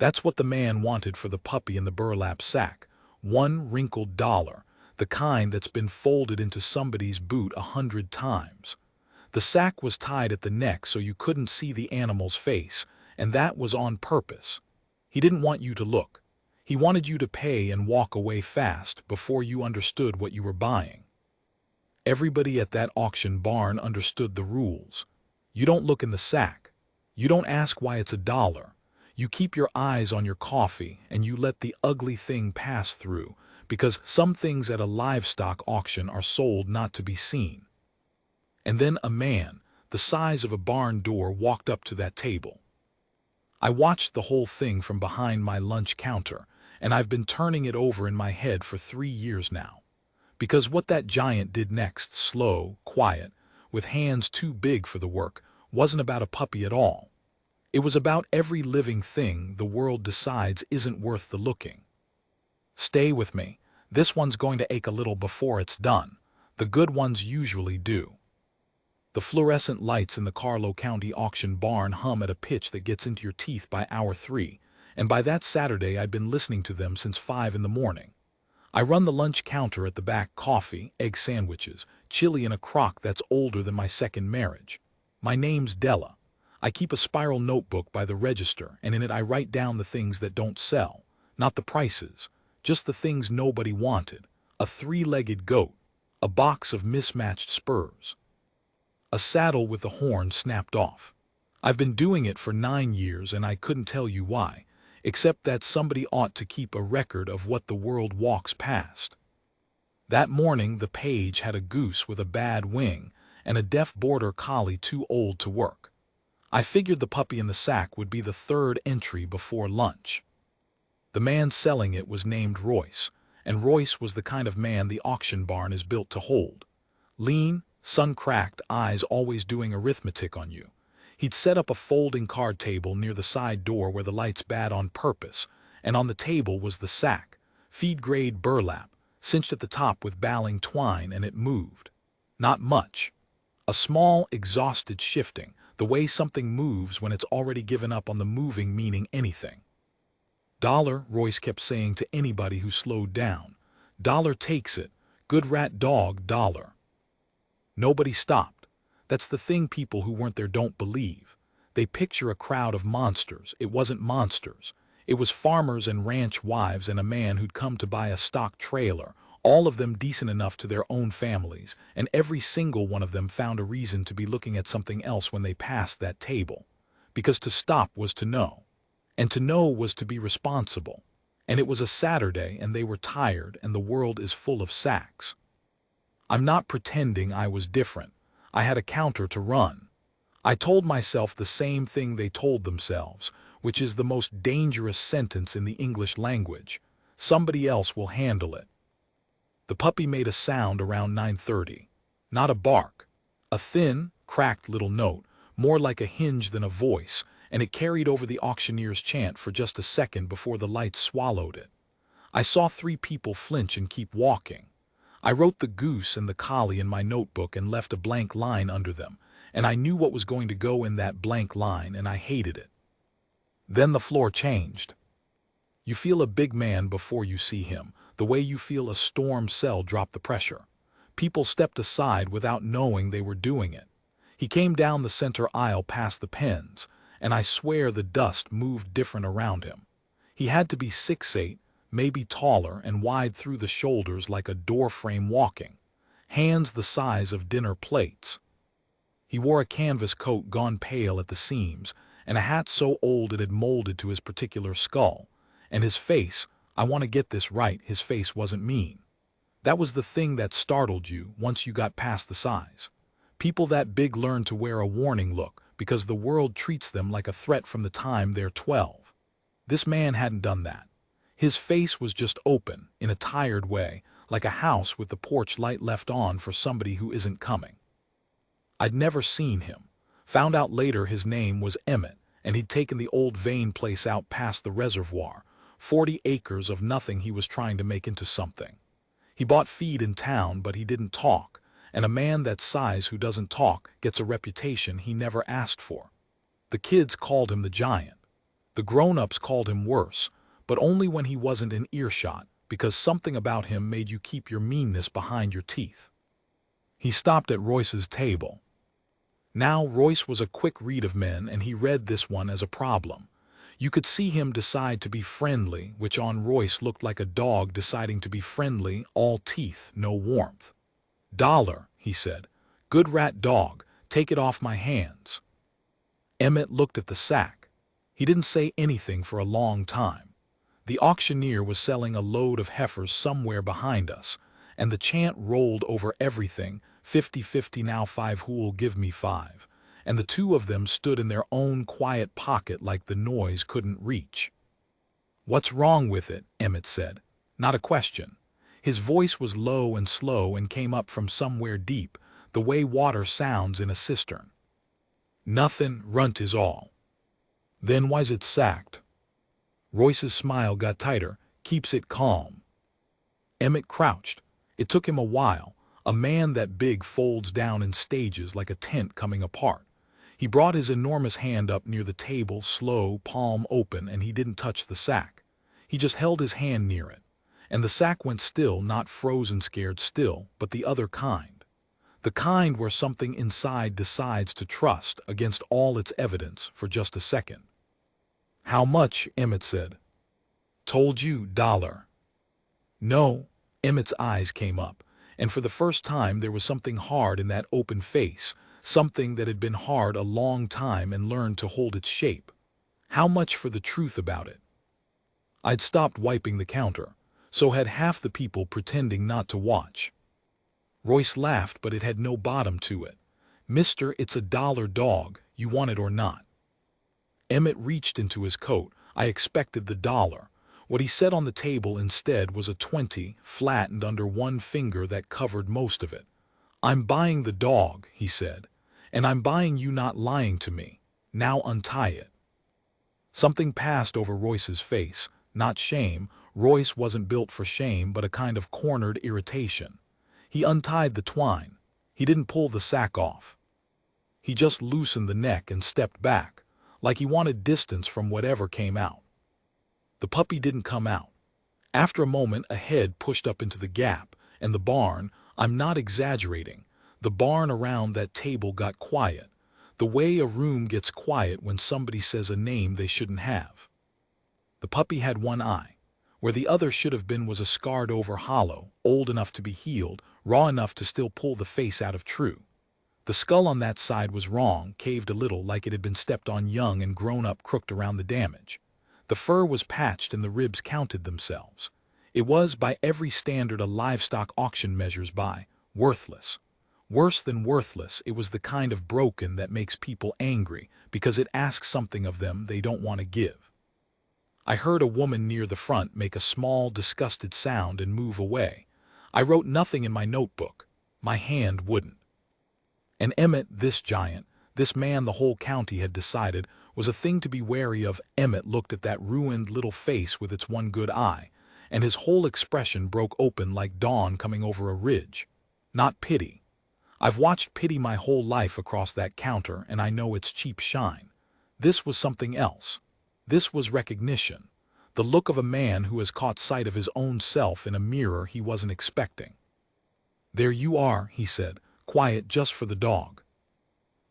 That's what the man wanted for the puppy in the burlap sack. One wrinkled dollar, the kind that's been folded into somebody's boot 100 times. The sack was tied at the neck so you couldn't see the animal's face, and that was on purpose. He didn't want you to look. He wanted you to pay and walk away fast before you understood what you were buying. Everybody at that auction barn understood the rules. You don't look in the sack. You don't ask why it's a dollar. You keep your eyes on your coffee and you let the ugly thing pass through, because some things at a livestock auction are sold not to be seen. And then a man, the size of a barn door, walked up to that table. I watched the whole thing from behind my lunch counter, and I've been turning it over in my head for 3 years now. Because what that giant did next, slow, quiet, with hands too big for the work, wasn't about a puppy at all. It was about every living thing the world decides isn't worth the looking. Stay with me. This one's going to ache a little before it's done. The good ones usually do. The fluorescent lights in the Carlo County auction barn hum at a pitch that gets into your teeth by hour 3, and by that Saturday I'd been listening to them since 5 in the morning. I run the lunch counter at the back, coffee, egg sandwiches, chili in a crock that's older than my second marriage. My name's Della. I keep a spiral notebook by the register, and in it I write down the things that don't sell, not the prices, just the things nobody wanted. A 3-legged goat, a box of mismatched spurs, a saddle with the horn snapped off. I've been doing it for 9 years and I couldn't tell you why, except that somebody ought to keep a record of what the world walks past. That morning the page had a goose with a bad wing and a deaf border collie too old to work. I figured the puppy in the sack would be the 3rd entry before lunch. The man selling it was named Royce, and Royce was the kind of man the auction barn is built to hold. Lean, sun-cracked eyes, always doing arithmetic on you. He'd set up a folding card table near the side door where the light's bad on purpose, and on the table was the sack, feed-grade burlap, cinched at the top with baling twine, and it moved. Not much. A small, exhausted shifting, the way something moves when it's already given up on the moving meaning anything. Dollar, Royce kept saying to anybody who slowed down. Dollar takes it. Good rat dog, dollar. Nobody stopped. That's the thing people who weren't there don't believe. They picture a crowd of monsters. It wasn't monsters. It was farmers and ranch wives and a man who'd come to buy a stock trailer, all of them decent enough to their own families, and every single one of them found a reason to be looking at something else when they passed that table. Because to stop was to know. And to know was to be responsible. And it was a Saturday and they were tired and the world is full of sacks. I'm not pretending I was different. I had a counter to run. I told myself the same thing they told themselves, which is the most dangerous sentence in the English language. Somebody else will handle it. The puppy made a sound around 9:30. Not a bark. A thin, cracked little note, more like a hinge than a voice, and it carried over the auctioneer's chant for just a second before the lights swallowed it. I saw 3 people flinch and keep walking. I wrote the goose and the collie in my notebook and left a blank line under them, and I knew what was going to go in that blank line, and I hated it. Then the floor changed. You feel a big man before you see him, the way you feel a storm cell drop the pressure. People stepped aside without knowing they were doing it. He came down the center aisle past the pens, and I swear the dust moved different around him. He had to be 6'8", maybe taller, and wide through the shoulders like a door frame walking. Hands the size of dinner plates. He wore a canvas coat gone pale at the seams, and a hat so old it had molded to his particular skull. And his face, I want to get this right, his face wasn't mean. That was the thing that startled you once you got past the size. People that big learn to wear a warning look because the world treats them like a threat from the time they're 12. This man hadn't done that. His face was just open, in a tired way, like a house with the porch light left on for somebody who isn't coming. I'd never seen him. Found out later his name was Emmett, and he'd taken the old vein place out past the reservoir, 40 acres of nothing he was trying to make into something. He bought feed in town, but he didn't talk, and a man that size who doesn't talk gets a reputation he never asked for. The kids called him the Giant. The grown-ups called him worse, but only when he wasn't in earshot, because something about him made you keep your meanness behind your teeth. He stopped at Royce's table. Now Royce was a quick read of men, and he read this one as a problem. You could see him decide to be friendly, which on Royce looked like a dog deciding to be friendly, all teeth, no warmth. "Dollar," he said. "Good rat dog, take it off my hands." Emmett looked at the sack. He didn't say anything for a long time. The auctioneer was selling a load of heifers somewhere behind us, and the chant rolled over everything, 50-50 now, 5 who'll give me 5, and the two of them stood in their own quiet pocket like the noise couldn't reach. "What's wrong with it?" Emmett said. Not a question. His voice was low and slow and came up from somewhere deep, the way water sounds in a cistern. "Nothin', runt is all." "Then why's it sacked?" Royce's smile got tighter. "Keeps it calm." Emmett crouched. It took him a while. A man that big folds down in stages like a tent coming apart. He brought his enormous hand up near the table, slow, palm open, and he didn't touch the sack. He just held his hand near it. And the sack went still, not frozen scared still, but the other kind. The kind where something inside decides to trust against all its evidence for just a second. "How much?" Emmett said. "Told you, $1." "No." Emmett's eyes came up, and for the first time there was something hard in that open face, something that had been hard a long time and learned to hold its shape. "How much for the truth about it?" I'd stopped wiping the counter, so had half the people pretending not to watch. Royce laughed, but it had no bottom to it. "Mister, it's $1 dog, you want it or not." Emmett reached into his coat. I expected the dollar. What he set on the table instead was a 20, flattened under one finger that covered most of it. "I'm buying the dog," he said, "and I'm buying you not lying to me. Now untie it." Something passed over Royce's face. Not shame. Royce wasn't built for shame, but a kind of cornered irritation. He untied the twine. He didn't pull the sack off. He just loosened the neck and stepped back, like he wanted distance from whatever came out. The puppy didn't come out. After a moment, a head pushed up into the gap, and the barn, I'm not exaggerating, the barn around that table got quiet, the way a room gets quiet when somebody says a name they shouldn't have. The puppy had one eye. Where the other should have been was a scarred-over hollow, old enough to be healed, raw enough to still pull the face out of true. The skull on that side was wrong, caved a little like it had been stepped on young and grown up, crooked around the damage. The fur was patched and the ribs counted themselves. It was, by every standard a livestock auction measures by, worthless. Worse than worthless, it was the kind of broken that makes people angry because it asks something of them they don't want to give. I heard a woman near the front make a small, disgusted sound and move away. I wrote nothing in my notebook. My hand wouldn't. And Emmett, this giant, this man the whole county had decided, was a thing to be wary of. Emmett looked at that ruined little face with its one good eye, and his whole expression broke open like dawn coming over a ridge. Not pity. I've watched pity my whole life across that counter, and I know its cheap shine. This was something else. This was recognition. The look of a man who has caught sight of his own self in a mirror he wasn't expecting. "There you are," he said, "quiet just for the dog."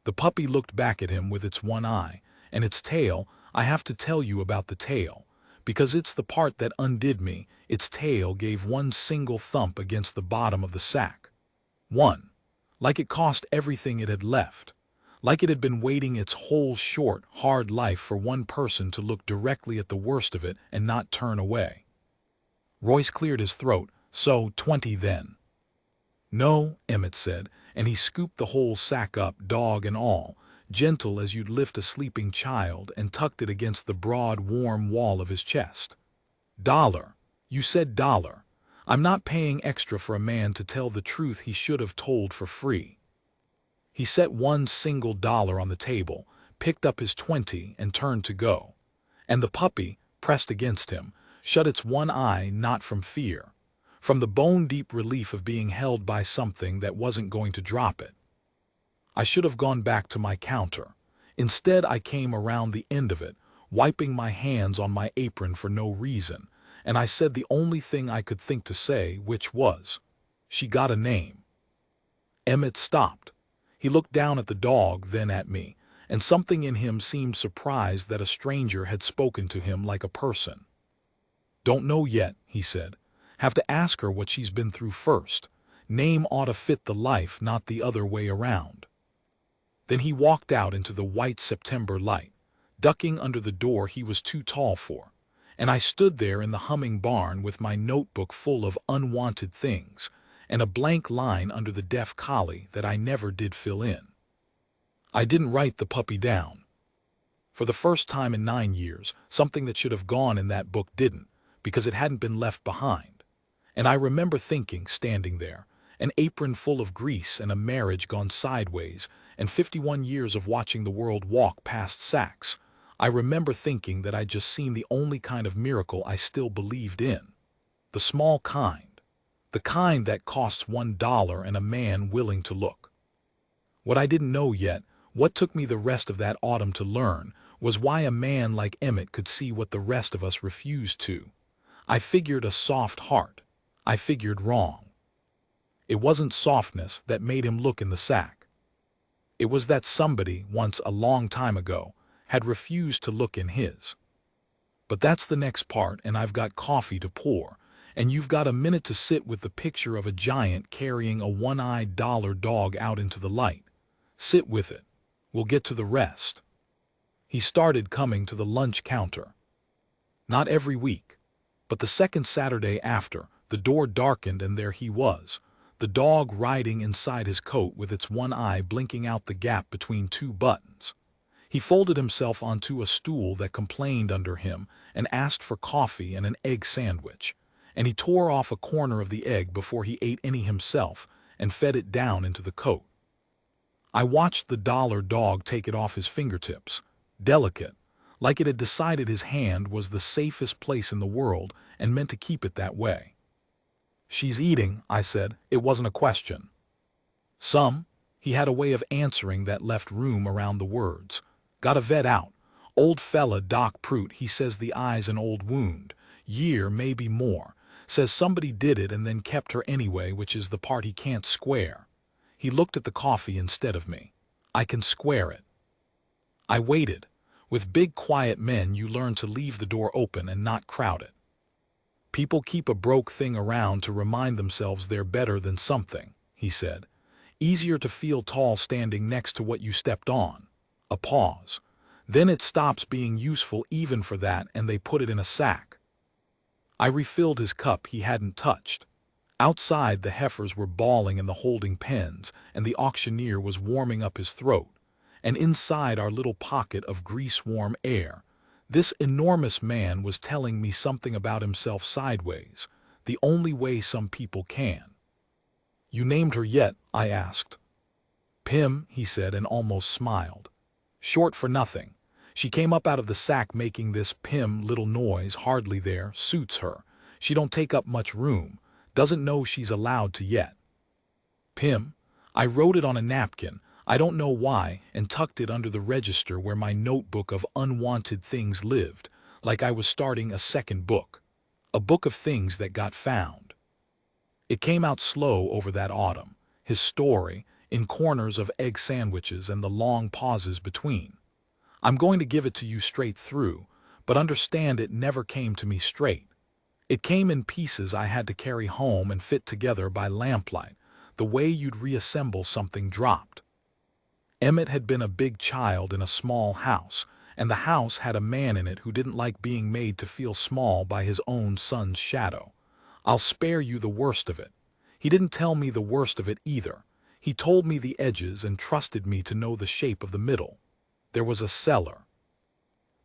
The puppy looked back at him with its one eye, and its tail. I have to tell you about the tail, because it's the part that undid me. Its tail gave one single thump against the bottom of the sack. One. Like it cost everything it had left. Like it had been waiting its whole short, hard life for one person to look directly at the worst of it and not turn away. Royce cleared his throat. "So, 20 then." "No," Emmett said, and he scooped the whole sack up, dog and all, gentle as you'd lift a sleeping child, and tucked it against the broad, warm wall of his chest. "$1. You said $1. I'm not paying extra for a man to tell the truth he should have told for free." He set one single dollar on the table, picked up his 20, and turned to go. And the puppy, pressed against him, shut its one eye, not from fear, from the bone-deep relief of being held by something that wasn't going to drop it. I should have gone back to my counter. Instead, I came around the end of it, wiping my hands on my apron for no reason, and I said the only thing I could think to say, which was, "She got a name." Emmett stopped. He looked down at the dog, then at me, and something in him seemed surprised that a stranger had spoken to him like a person. "Don't know yet," he said. "Have to ask her what she's been through first. Name ought to fit the life, not the other way around." Then he walked out into the white September light, ducking under the door he was too tall for, and I stood there in the humming barn with my notebook full of unwanted things and a blank line under the deaf collie that I never did fill in. I didn't write the puppy down. For the first time in 9 years, something that should have gone in that book didn't, because it hadn't been left behind. And I remember thinking, standing there, an apron full of grease and a marriage gone sideways, and 51 years of watching the world walk past sacks, I remember thinking that I'd just seen the only kind of miracle I still believed in. The small kind. The kind that costs $1 and a man willing to look. What I didn't know yet, what took me the rest of that autumn to learn, was why a man like Emmett could see what the rest of us refused to. I figured a soft heart. I figured wrong. It wasn't softness that made him look in the sack. It was that somebody, once a long time ago, had refused to look in his. But that's the next part, and I've got coffee to pour, and you've got a minute to sit with the picture of a giant carrying a one-eyed dollar dog out into the light. Sit with it. We'll get to the rest. He started coming to the lunch counter. Not every week, but the second Saturday after, the door darkened and there he was, the dog riding inside his coat with its one eye blinking out the gap between two buttons. He folded himself onto a stool that complained under him and asked for coffee and an egg sandwich, and he tore off a corner of the egg before he ate any himself and fed it down into the coat. I watched the dollar dog take it off his fingertips, delicate, like it had decided his hand was the safest place in the world and meant to keep it that way. "She's eating," I said. It wasn't a question. "Some." He had a way of answering that left room around the words. "Got a vet out. Old fella Doc Prout, he says the eye's an old wound. Year, maybe more. Says somebody did it and then kept her anyway, which is the part he can't square." He looked at the coffee instead of me. "I can square it." I waited. With big quiet men you learn to leave the door open and not crowd it. "People keep a broke thing around to remind themselves they're better than something," he said. "Easier to feel tall standing next to what you stepped on." A pause. "Then it stops being useful even for that and they put it in a sack." I refilled his cup he hadn't touched. Outside the heifers were bawling in the holding pens and the auctioneer was warming up his throat. And inside our little pocket of grease-warm air, this enormous man was telling me something about himself sideways, the only way some people can. "You named her yet?" I asked. "Pim," he said and almost smiled. "Short for nothing. She came up out of the sack making this Pim little noise, hardly there, suits her. She don't take up much room, doesn't know she's allowed to yet. Pim." I wrote it on a napkin, I don't know why, and tucked it under the register where my notebook of unwanted things lived, like I was starting a second book. A book of things that got found. It came out slow over that autumn, his story, in corners of egg sandwiches and the long pauses between. I'm going to give it to you straight through, but understand it never came to me straight. It came in pieces I had to carry home and fit together by lamplight, the way you'd reassemble something dropped. Emmett had been a big child in a small house, and the house had a man in it who didn't like being made to feel small by his own son's shadow. I'll spare you the worst of it. He didn't tell me the worst of it either. He told me the edges and trusted me to know the shape of the middle. There was a cellar.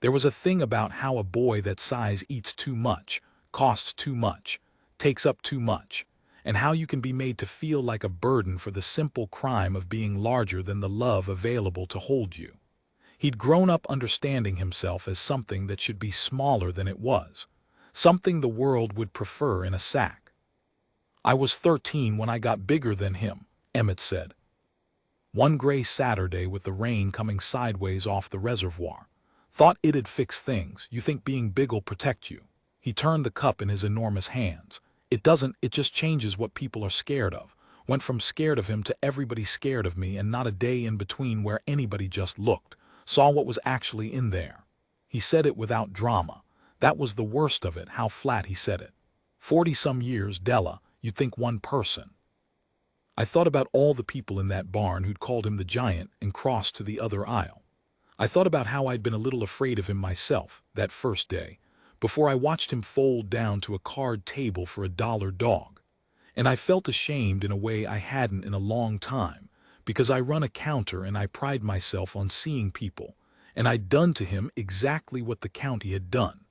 There was a thing about how a boy that size eats too much, costs too much, takes up too much, and how you can be made to feel like a burden for the simple crime of being larger than the love available to hold you. He'd grown up understanding himself as something that should be smaller than it was, something the world would prefer in a sack. "I was 13 when I got bigger than him," Emmett said. One gray Saturday with the rain coming sideways off the reservoir, Thought it'd fix things. You think being big'll protect you. He turned the cup in his enormous hands. It doesn't, it just changes what people are scared of. Went from scared of him to everybody scared of me, and not a day in between where anybody just looked, saw what was actually in there. He said it without drama. That was the worst of it, how flat he said it. 40-some years, Della, you'd think one person. I thought about all the people in that barn who'd called him the giant and crossed to the other aisle. I thought about how I'd been a little afraid of him myself, that first day, before I watched him fold down to a card table for a dollar dog. And I felt ashamed in a way I hadn't in a long time, because I run a counter and I pride myself on seeing people, and I'd done to him exactly what the county had done.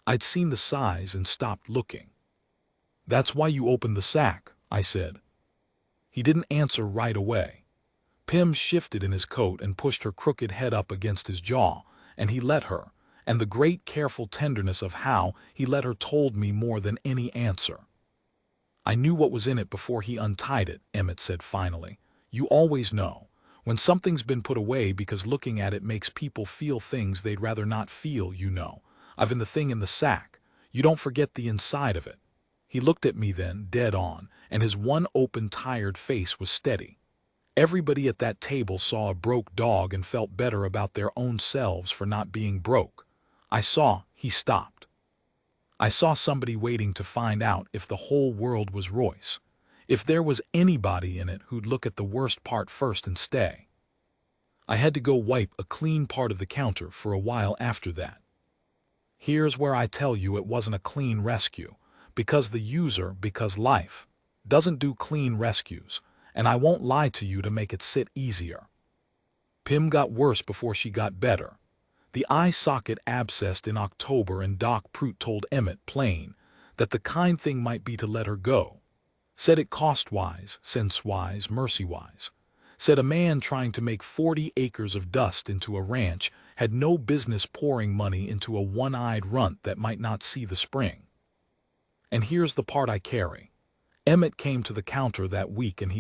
I'd seen the size and stopped looking. "That's why you opened the sack," I said. He didn't answer right away. Pim shifted in his coat and pushed her crooked head up against his jaw, and he let her, and the great careful tenderness of how he let her told me more than any answer. "I knew what was in it before he untied it," Emmett said finally. "You always know. When something's been put away because looking at it makes people feel things they'd rather not feel, you know. I've in the thing in the sack. You don't forget the inside of it." He looked at me then, dead on, and his one open, tired face was steady. Everybody at that table saw a broke dog and felt better about their own selves for not being broke. He stopped. I saw somebody waiting to find out if the whole world was Royce. If there was anybody in it who'd look at the worst part first and stay. I had to go wipe a clean part of the counter for a while after that. Here's where I tell you it wasn't a clean rescue, because life doesn't do clean rescues. And I won't lie to you to make it sit easier. Pim got worse before she got better. The eye socket abscessed in October, and Doc Prout told Emmett plain that the kind thing might be to let her go. Said it cost-wise, sense-wise, mercy-wise. Said a man trying to make 40 acres of dust into a ranch had no business pouring money into a one-eyed runt that might not see the spring. And here's the part I carry. Emmett came to the counter that week, and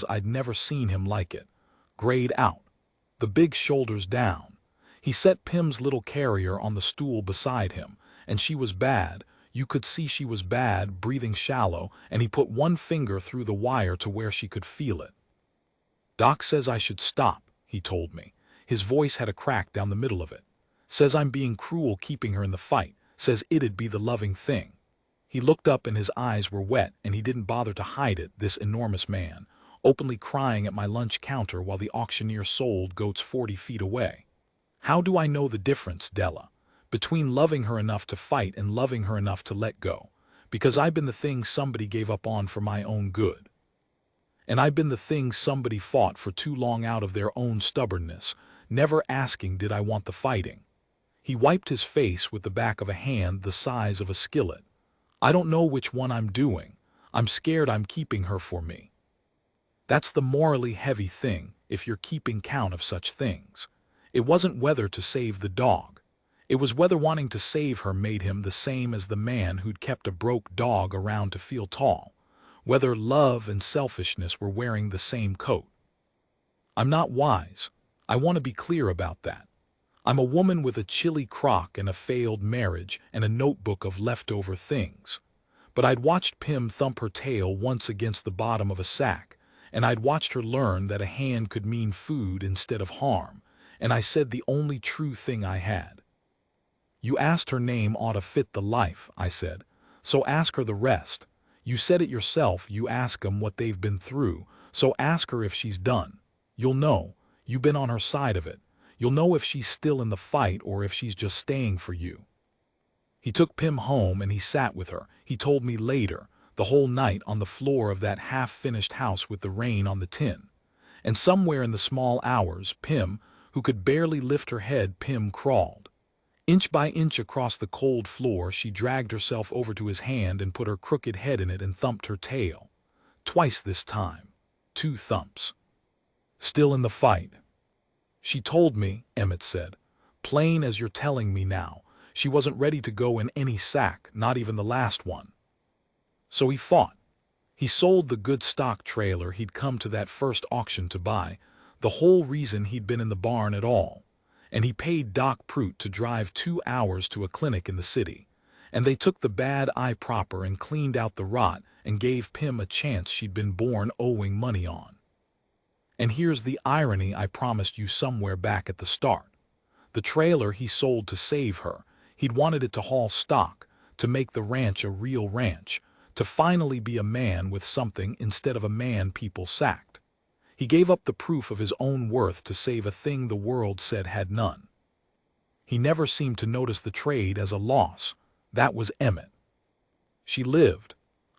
I'd never seen him like it. Grayed out. The big shoulders down. He set Pim's little carrier on the stool beside him, and she was bad. You could see she was bad, breathing shallow, and he put one finger through the wire to where she could feel it. "Doc says I should stop," he told me. His voice had a crack down the middle of it. "Says I'm being cruel keeping her in the fight. Says it'd be the loving thing." He looked up and his eyes were wet, and he didn't bother to hide it, this enormous man, openly crying at my lunch counter while the auctioneer sold goats 40 feet away. How do I know the difference, Della, between loving her enough to fight and loving her enough to let go? Because I've been the thing somebody gave up on for my own good. And I've been the thing somebody fought for too long out of their own stubbornness, never asking did I want the fighting. He wiped his face with the back of a hand the size of a skillet. "I don't know which one I'm doing. I'm scared I'm keeping her for me." That's the morally heavy thing, if you're keeping count of such things. It wasn't whether to save the dog. It was whether wanting to save her made him the same as the man who'd kept a broke dog around to feel tall. Whether love and selfishness were wearing the same coat. I'm not wise. I want to be clear about that. I'm a woman with a chili crock and a failed marriage and a notebook of leftover things. But I'd watched Pim thump her tail once against the bottom of a sack, and I'd watched her learn that a hand could mean food instead of harm, and I said the only true thing I had. "You asked her name ought to fit the life," I said, "so ask her the rest. You said it yourself, you ask 'em what they've been through, so ask her if she's done. You'll know, you've been on her side of it. You'll know if she's still in the fight or if she's just staying for you." He took Pim home and he sat with her, he told me later, the whole night on the floor of that half-finished house with the rain on the tin. And somewhere in the small hours, Pim, who could barely lift her head, Pim crawled. Inch by inch across the cold floor, she dragged herself over to his hand and put her crooked head in it and thumped her tail. Twice this time. 2 thumps. "Still in the fight." "She told me," Emmett said, "plain as you're telling me now, she wasn't ready to go in any sack, not even the last one." So he fought. He sold the good stock trailer he'd come to that first auction to buy, the whole reason he'd been in the barn at all. and he paid Doc Prout to drive 2 hours to a clinic in the city. And they took the bad eye proper and cleaned out the rot and gave Pim a chance she'd been born owing money on. And here's the irony I promised you somewhere back at the start. The trailer he sold to save her, he'd wanted it to haul stock, to make the ranch a real ranch, to finally be a man with something instead of a man people sacked. He gave up the proof of his own worth to save a thing the world said had none. He never seemed to notice the trade as a loss. That was Emmett. She lived.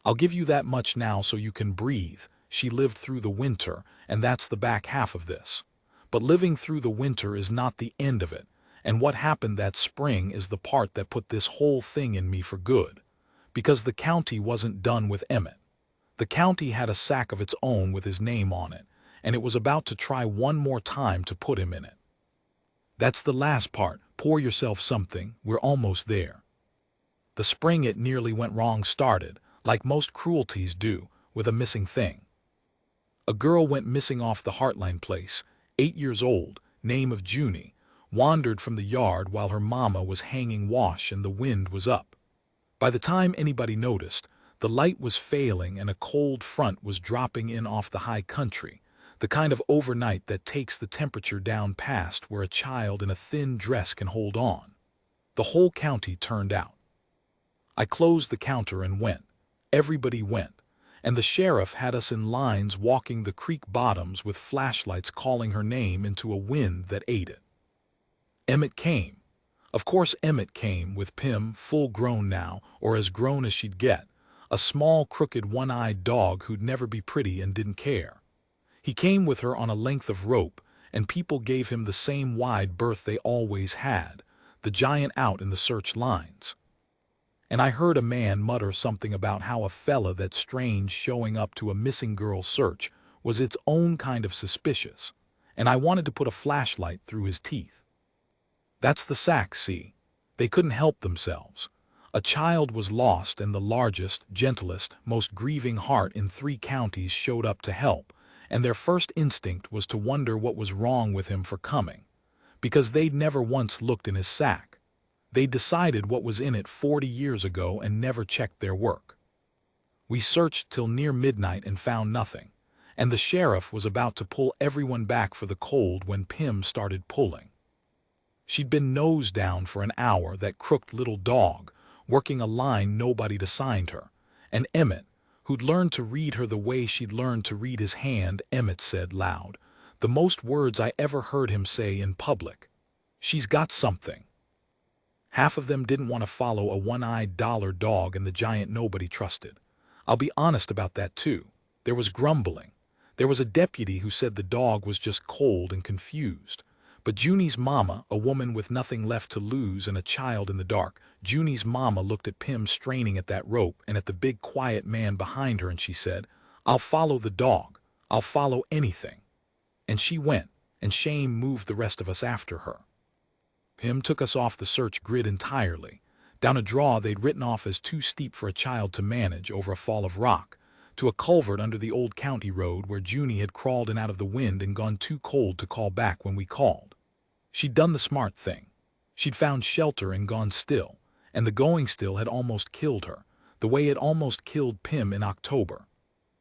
I'll give you that much now so you can breathe. She lived through the winter, and that's the back half of this. But living through the winter is not the end of it, and what happened that spring is the part that put this whole thing in me for good. Because the county wasn't done with Emmett. The county had a sack of its own with his name on it, and it was about to try one more time to put him in it. That's the last part. Pour yourself something. We're almost there. The spring it nearly went wrong started, like most cruelties do, with a missing thing. A girl went missing off the Heartline place, 8 years old, name of Junie, wandered from the yard while her mama was hanging wash and the wind was up. By the time anybody noticed, the light was failing and a cold front was dropping in off the high country, the kind of overnight that takes the temperature down past where a child in a thin dress can hold on. The whole county turned out. I closed the counter and went. Everybody went. And the sheriff had us in lines walking the creek bottoms with flashlights calling her name into a wind that ate it. Emmett came. Of course Emmett came, with Pim, full grown now, or as grown as she'd get, a small, crooked, one-eyed dog who'd never be pretty and didn't care. He came with her on a length of rope, and people gave him the same wide berth they always had, the giant out in the search lines. And I heard a man mutter something about how a fella that's strange showing up to a missing girl search was its own kind of suspicious, and I wanted to put a flashlight through his teeth. That's the sack, see? They couldn't help themselves. A child was lost and the largest, gentlest, most grieving heart in 3 counties showed up to help, and their first instinct was to wonder what was wrong with him for coming, because they'd never once looked in his sack. They decided what was in it 40 years ago and never checked their work. We searched till near midnight and found nothing, and the sheriff was about to pull everyone back for the cold when Pim started pulling. She'd been nose down for an hour, that crooked little dog, working a line nobody'd assigned her, and Emmett, who'd learned to read her the way she'd learned to read his hand, Emmett said loud, the most words I ever heard him say in public. She's got something. Half of them didn't want to follow a one-eyed dollar dog and the giant nobody trusted. I'll be honest about that too. There was grumbling. There was a deputy who said the dog was just cold and confused. But Junie's mama, a woman with nothing left to lose and a child in the dark, Junie's mama looked at Pim straining at that rope and at the big quiet man behind her, and she said, "I'll follow the dog. I'll follow anything." And she went, and shame moved the rest of us after her. Pim took us off the search grid entirely, down a draw they'd written off as too steep for a child to manage over a fall of rock, to a culvert under the old county road where Junie had crawled in out of the wind and gone too cold to call back when we called. She'd done the smart thing. She'd found shelter and gone still, and the going still had almost killed her, the way it almost killed Pim in October.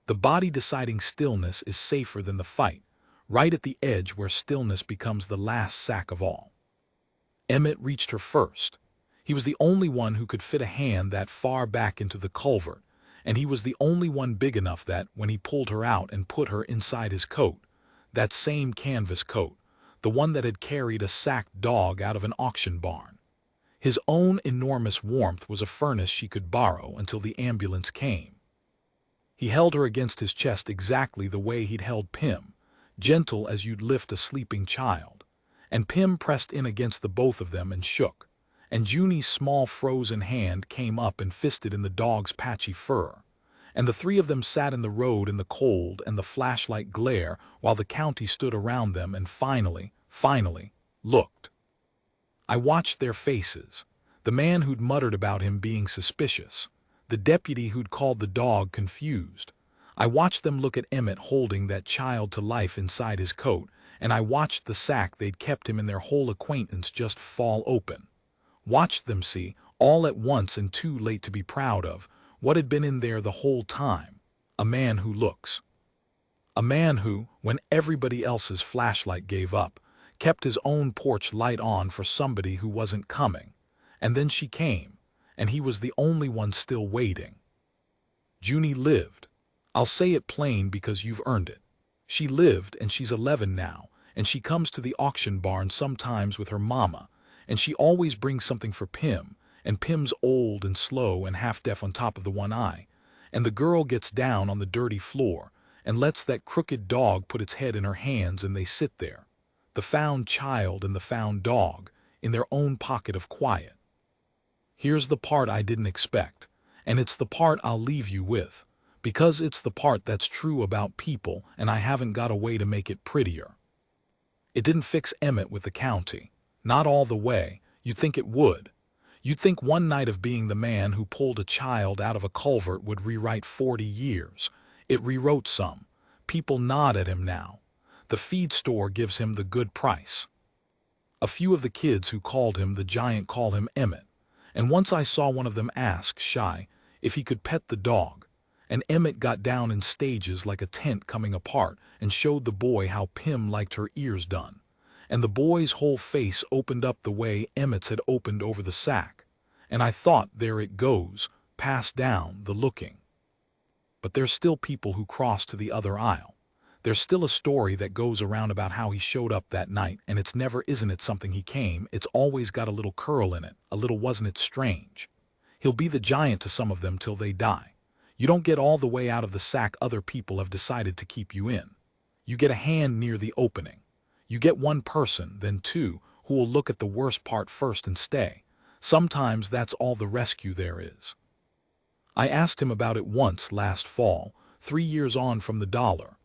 The body deciding stillness is safer than the fight, right at the edge where stillness becomes the last sack of all. Emmett reached her first. He was the only one who could fit a hand that far back into the culvert, and he was the only one big enough that, when he pulled her out and put her inside his coat, that same canvas coat, the one that had carried a sacked dog out of an auction barn, his own enormous warmth was a furnace she could borrow until the ambulance came. He held her against his chest exactly the way he'd held Pim, gentle as you'd lift a sleeping child. And Pim pressed in against the both of them and shook, and Junie's small frozen hand came up and fisted in the dog's patchy fur, and the 3 of them sat in the road in the cold and the flashlight glare while the county stood around them and finally, looked. I watched their faces, the man who'd muttered about him being suspicious, the deputy who'd called the dog confused. I watched them look at Emmett holding that child to life inside his coat, and I watched the sack they'd kept him in their whole acquaintance just fall open. Watched them see, all at once and too late to be proud of, what had been in there the whole time. A man who looks. A man who, when everybody else's flashlight gave up, kept his own porch light on for somebody who wasn't coming. And then she came, and he was the only one still waiting. Junie lived. I'll say it plain because you've earned it. She lived, and she's 11 now, and she comes to the auction barn sometimes with her mama, and she always brings something for Pim, and Pim's old and slow and half-deaf on top of the one eye, and the girl gets down on the dirty floor and lets that crooked dog put its head in her hands, and they sit there, the found child and the found dog, in their own pocket of quiet. Here's the part I didn't expect, and it's the part I'll leave you with, because it's the part that's true about people, and I haven't got a way to make it prettier. It didn't fix Emmett with the county. Not all the way. You'd think it would. You'd think one night of being the man who pulled a child out of a culvert would rewrite 40 years. It rewrote some. People nod at him now. The feed store gives him the good price. A few of the kids who called him the giant call him Emmett, and once I saw one of them ask, shy, if he could pet the dog, and Emmett got down in stages like a tent coming apart and showed the boy how Pim liked her ears done, and the boy's whole face opened up the way Emmett's had opened over the sack, and I thought, there it goes, passed down, the looking. But there's still people who cross to the other aisle. There's still a story that goes around about how he showed up that night, and it's never isn't it something he came, it's always got a little curl in it, a little wasn't it strange. He'll be the giant to some of them till they die. You don't get all the way out of the sack other people have decided to keep you in. You get a hand near the opening. You get one person, then two, who will look at the worst part first and stay. Sometimes that's all the rescue there is. I asked him about it once last fall, 3 years on from the dollar.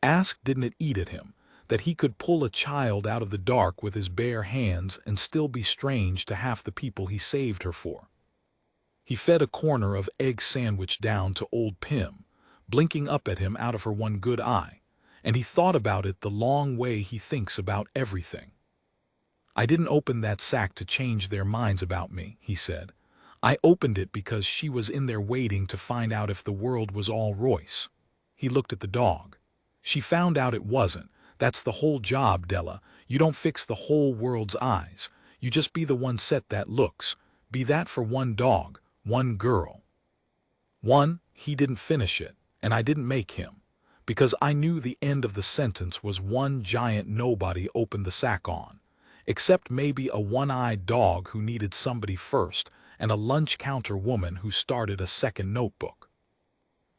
Asked didn't it eat at him, that he could pull a child out of the dark with his bare hands and still be strange to half the people he saved her for. He fed a corner of egg sandwich down to old Pim, blinking up at him out of her one good eye, and he thought about it the long way he thinks about everything. I didn't open that sack to change their minds about me, he said. I opened it because she was in there waiting to find out if the world was all Royce. He looked at the dog. She found out it wasn't. That's the whole job, Della. You don't fix the whole world's eyes. You just be the one set that looks. Be that for one dog, one girl. One, he didn't finish it, and I didn't make him, because I knew the end of the sentence was one giant nobody opened the sack on, except maybe a one-eyed dog who needed somebody first, and a lunch counter woman who started a second notebook.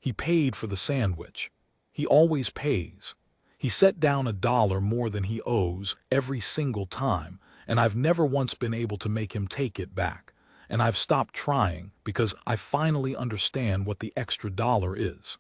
He paid for the sandwich. He always pays. He set down $1 more than he owes every single time, and I've never once been able to make him take it back, and I've stopped trying because I finally understand what the extra $1 is.